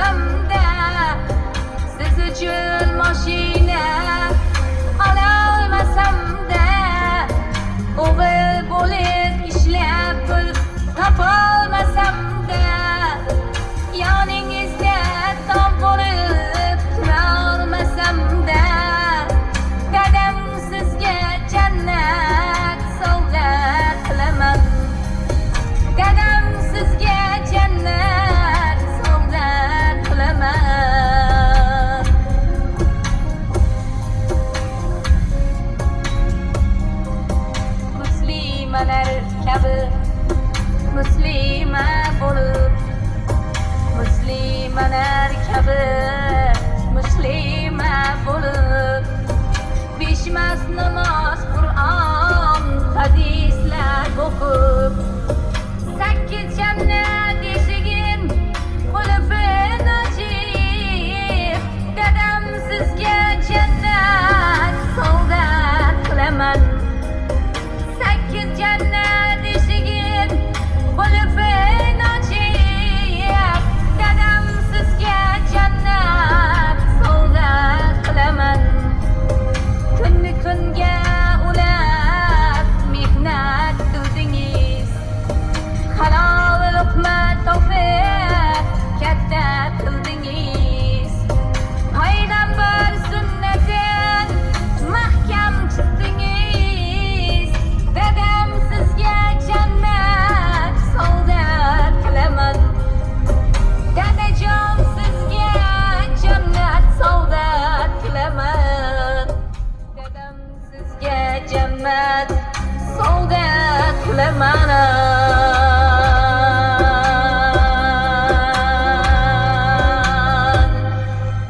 olmasam-da siz uchun mashina ololmasam-da o'g'il bo'lib ishlab pul topolmasam-da yoningizda tom bo'lib turolmasam-da dadam sizga jannat sovg'a qilaman. Dadam sizga jannat sovg'a qilaman. Muslimalar kabi muslima bo'lib, muslimalar kabi muslima bo'lib, beşmaz namoz, Qur'on, hadislar o'qib, 8 jannat eshigin qulfin ochib, dadam sizga jannat sovg'a qilaman. 8 jannat eshigin qulfin ochib, dadam sizga jannat sovg'a qilaman. Kunni kunga ulab mehnat qildingiz, halol luqma topib katta qildingiz. Payg'ambar sunnatin mahkam chiqdingiz, dadam sizga jannat sovg'a qilaman. Dadajon sizga jannat sovg'a qilaman. Dadam sizga jannat sovg'a qilaman.